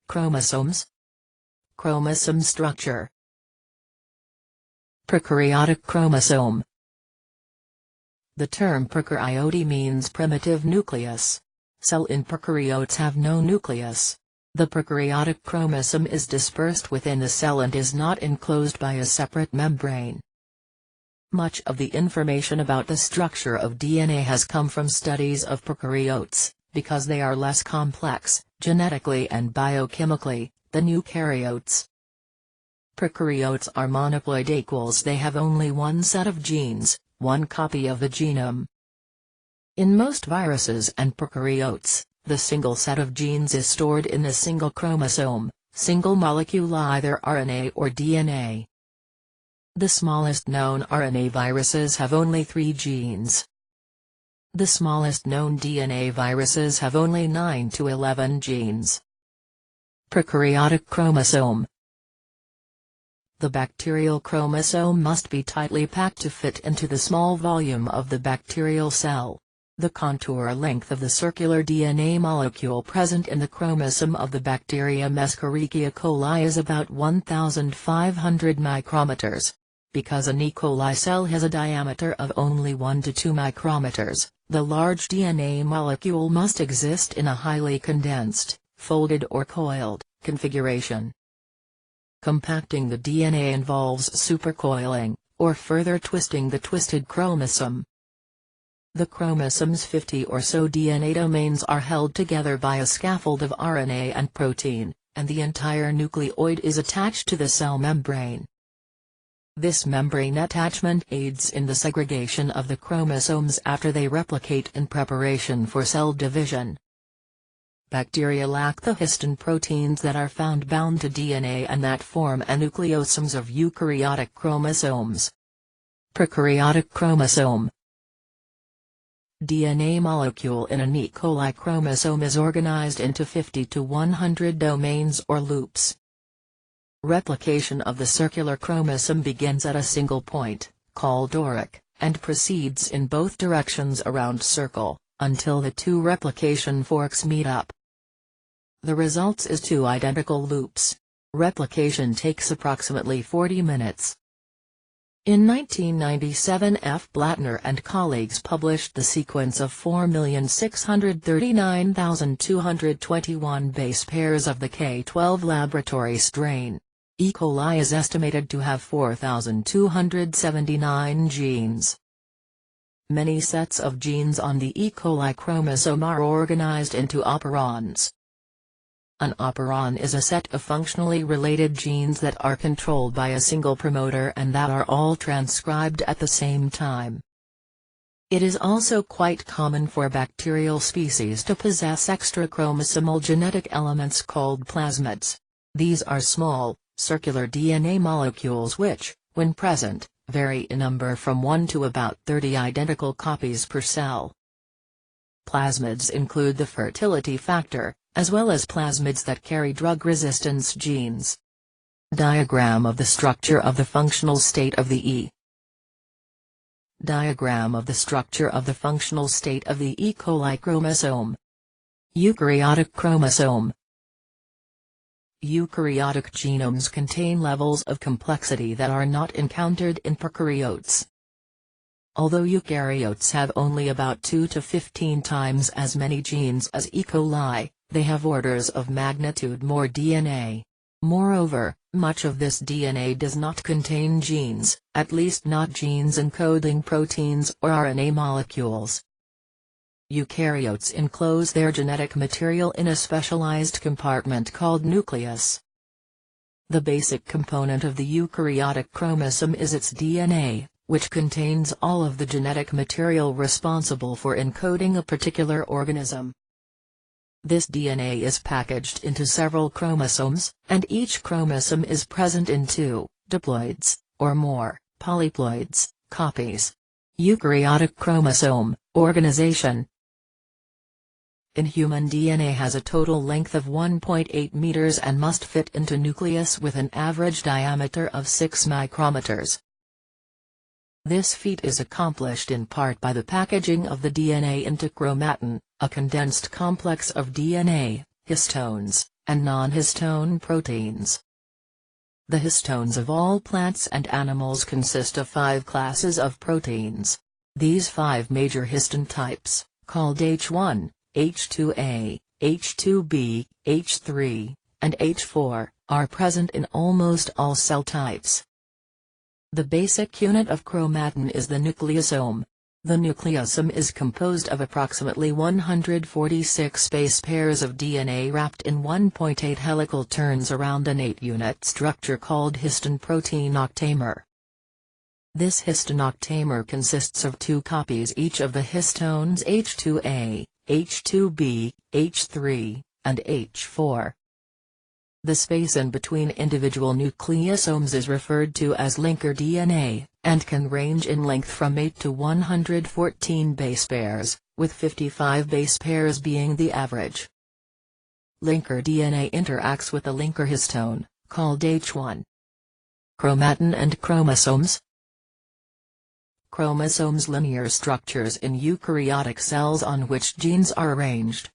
Chromosomes. Chromosome structure. Prokaryotic chromosome. The term prokaryote means primitive nucleus. Cells in prokaryotes have no nucleus. The prokaryotic chromosome is dispersed within the cell and is not enclosed by a separate membrane. Much of the information about the structure of DNA has come from studies of prokaryotes, because they are less complex, genetically and biochemically, than eukaryotes. Prokaryotes are monoploid equals they have only one set of genes, one copy of the genome. In most viruses and prokaryotes, the single set of genes is stored in a single chromosome, single molecule either RNA or DNA. The smallest known RNA viruses have only 3 genes. The smallest known DNA viruses have only 9 to 11 genes. Prokaryotic chromosome. The bacterial chromosome must be tightly packed to fit into the small volume of the bacterial cell. The contour length of the circular DNA molecule present in the chromosome of the bacterium Escherichia coli is about 1,500 micrometers. Because an E. coli cell has a diameter of only 1 to 2 micrometers, the large DNA molecule must exist in a highly condensed, folded or coiled, configuration. Compacting the DNA involves supercoiling, or further twisting the twisted chromosome. The chromosome's 50 or so DNA domains are held together by a scaffold of RNA and protein, and the entire nucleoid is attached to the cell membrane. This membrane attachment aids in the segregation of the chromosomes after they replicate in preparation for cell division. Bacteria lack the histone proteins that are found bound to DNA and that form nucleosomes of eukaryotic chromosomes. Prokaryotic chromosome. DNA molecule in an E. coli chromosome is organized into 50 to 100 domains or loops. Replication of the circular chromosome begins at a single point, called auric, and proceeds in both directions around circle, until the 2 replication forks meet up. The results is 2 identical loops. Replication takes approximately 40 minutes. In 1997 F. Blattner and colleagues published the sequence of 4,639,221 base pairs of the K12 laboratory strain. E. coli is estimated to have 4,279 genes. Many sets of genes on the E. coli chromosome are organized into operons. An operon is a set of functionally related genes that are controlled by a single promoter and that are all transcribed at the same time. It is also quite common for bacterial species to possess extrachromosomal genetic elements called plasmids. These are small, circular DNA molecules which, when present, vary in number from 1 to about 30 identical copies per cell. Plasmids include the fertility factor, as well as plasmids that carry drug resistance genes. Diagram of the structure of the functional state of the E. Diagram of the structure of the functional state of the E. coli chromosome. Eukaryotic chromosome. Eukaryotic genomes contain levels of complexity that are not encountered in prokaryotes. Although eukaryotes have only about 2 to 15 times as many genes as E. coli, they have orders of magnitude more DNA. Moreover, much of this DNA does not contain genes, at least not genes encoding proteins or RNA molecules. Eukaryotes enclose their genetic material in a specialized compartment called nucleus. The basic component of the eukaryotic chromosome is its DNA, which contains all of the genetic material responsible for encoding a particular organism. This DNA is packaged into several chromosomes, and each chromosome is present in 2, diploids, or more, polyploids, copies. Eukaryotic chromosome, organization. In human DNA has a total length of 1.8 meters and must fit into nucleus with an average diameter of 6 micrometers. This feat is accomplished in part by the packaging of the DNA into chromatin, a condensed complex of DNA, histones, and non-histone proteins. The histones of all plants and animals consist of 5 classes of proteins. These 5 major histone types, called H1, H2A, H2B, H3, and H4, are present in almost all cell types. The basic unit of chromatin is the nucleosome. The nucleosome is composed of approximately 146 base pairs of DNA wrapped in 1.8 helical turns around an 8-unit structure called histone protein octamer. This histone octamer consists of 2 copies each of the histones H2A, H2B, H3, and H4. The space in between individual nucleosomes is referred to as linker DNA, and can range in length from 8 to 114 base pairs, with 55 base pairs being the average. Linker DNA interacts with a linker histone, called H1. Chromatin and chromosomes. Chromosomes: linear structures in eukaryotic cells on which genes are arranged.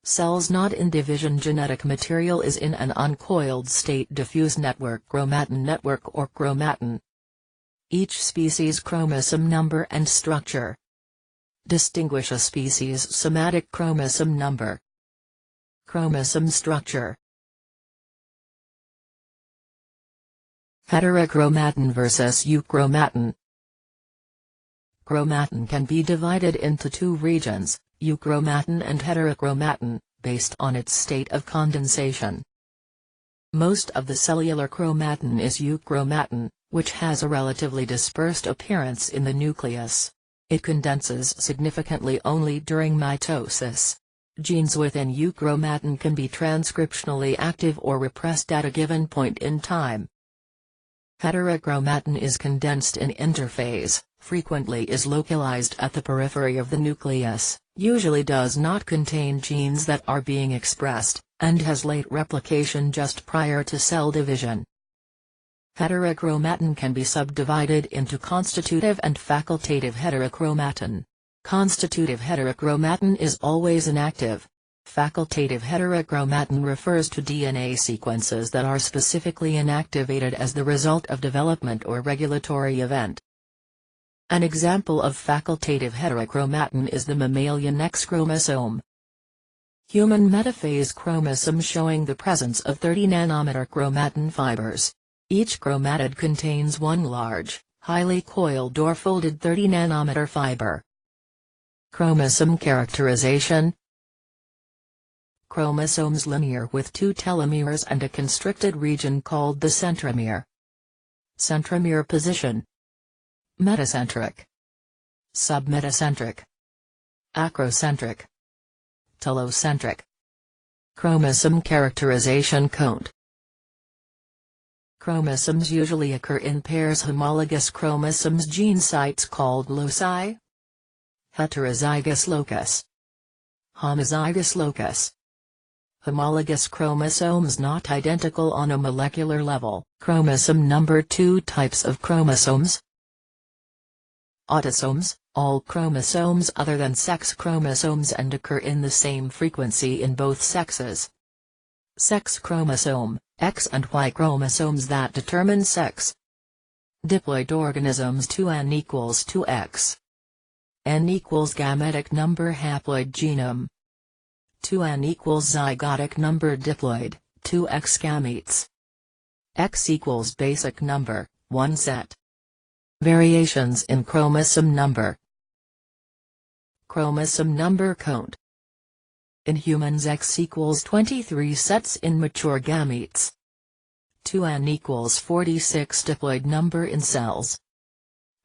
Cells not in division. Genetic material is in an uncoiled state. Diffuse network, chromatin network or chromatin. Each species chromosome number and structure. Distinguish a species somatic chromosome number. Chromosome structure. Heterochromatin versus euchromatin. Chromatin can be divided into 2 regions, euchromatin and heterochromatin, based on its state of condensation. Most of the cellular chromatin is euchromatin, which has a relatively dispersed appearance in the nucleus. It condenses significantly only during mitosis. Genes within euchromatin can be transcriptionally active or repressed at a given point in time. Heterochromatin is condensed in interphase, frequently is localized at the periphery of the nucleus, usually does not contain genes that are being expressed, and has late replication just prior to cell division. Heterochromatin can be subdivided into constitutive and facultative heterochromatin. Constitutive heterochromatin is always inactive. Facultative heterochromatin refers to DNA sequences that are specifically inactivated as the result of development or regulatory event. An example of facultative heterochromatin is the mammalian X chromosome. Human metaphase chromosome showing the presence of 30 nanometer chromatin fibers. Each chromatid contains one large, highly coiled or folded 30 nanometer fiber. Chromosome characterization. Chromosomes linear with 2 telomeres and a constricted region called the centromere. Centromere position. Metacentric. Submetacentric. Acrocentric. Telocentric. Chromosome characterization count. Chromosomes usually occur in pairs. Homologous chromosomes, gene sites called loci. Heterozygous locus. Homozygous locus. Homologous chromosomes not identical on a molecular level. Chromosome number. 2 types of chromosomes. Autosomes, all chromosomes other than sex chromosomes and occur in the same frequency in both sexes. Sex chromosome, X and Y chromosomes that determine sex. Diploid organisms. 2n equals 2x. N equals gametic number haploid genome. 2n equals zygotic number diploid, 2x gametes. X equals basic number, 1 set. Variations in chromosome number. Chromosome number count. In humans X equals 23 sets in mature gametes. 2n equals 46 diploid number in cells.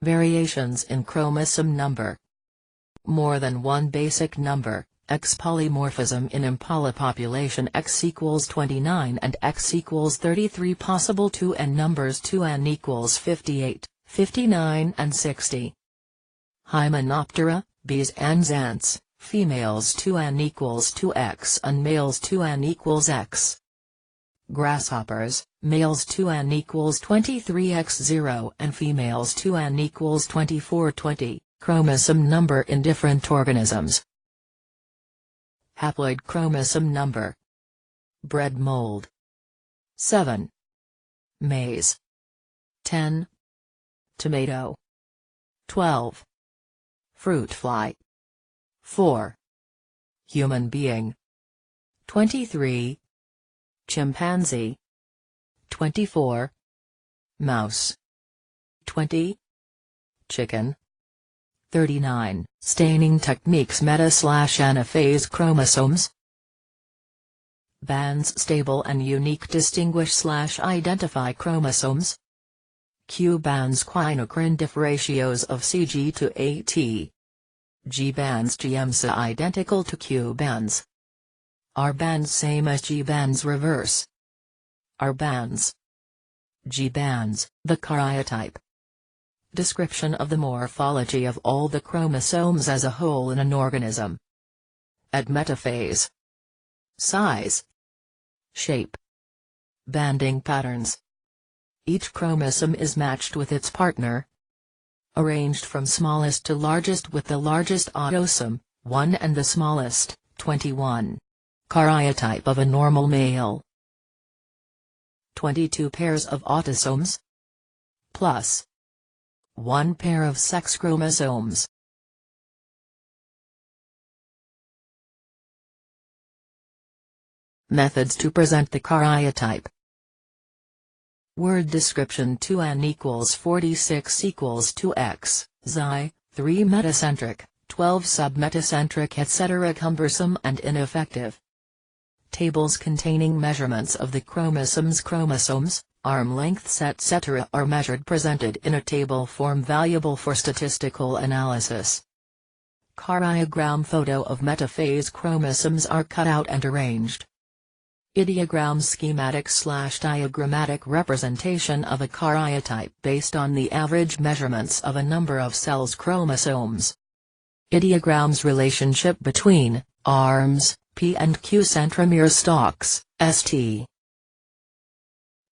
Variations in chromosome number. More than one basic number. X polymorphism in Impala population. X equals 29 and X equals 33 possible 2n numbers. 2n equals 58, 59 and 60. Hymenoptera, bees and ants, females. 2n equals 2x and males. 2n equals x. Grasshoppers, males. 2n equals 23x0 and females. 2n equals 2420. Chromosome number in different organisms. Haploid chromosome number. Bread mold. 7. Maize. 10. Tomato. 12. Fruit fly. 4. Human being. 23. Chimpanzee. 24. Mouse. 20. Chicken. 39. Staining techniques meta/anaphase chromosomes. Bands stable and unique distinguish/identify chromosomes. Q bands quinocrine diff ratios of Cg to At. G bands GMSA identical to Q bands. R bands same as G bands reverse. R bands. G bands, the karyotype. Description of the morphology of all the chromosomes as a whole in an organism. At metaphase. Size. Shape. Banding patterns. Each chromosome is matched with its partner. Arranged from smallest to largest with the largest autosome, 1 and the smallest, 21. Karyotype of a normal male. 22 pairs of autosomes. Plus 1 pair of sex chromosomes. Methods to present the karyotype. Word description: 2n equals 46 equals 2x, xi, 3 metacentric, 12 submetacentric etc. Cumbersome and ineffective. Tables containing measurements of the chromosomes, arm lengths etc. are measured presented in a table form valuable for statistical analysis. Karyogram photo of metaphase chromosomes are cut out and arranged. Ideogram schematic/diagrammatic representation of a karyotype based on the average measurements of a number of cells chromosomes. Ideograms relationship between arms, P and Q centromere stalks, St.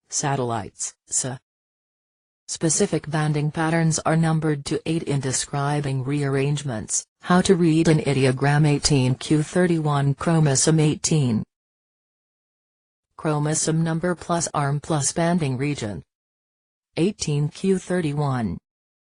Satellites, S. Specific banding patterns are numbered to 8 in describing rearrangements. How to read an ideogram: 18q31 chromosome 18. Chromosome number plus arm plus banding region. 18q31.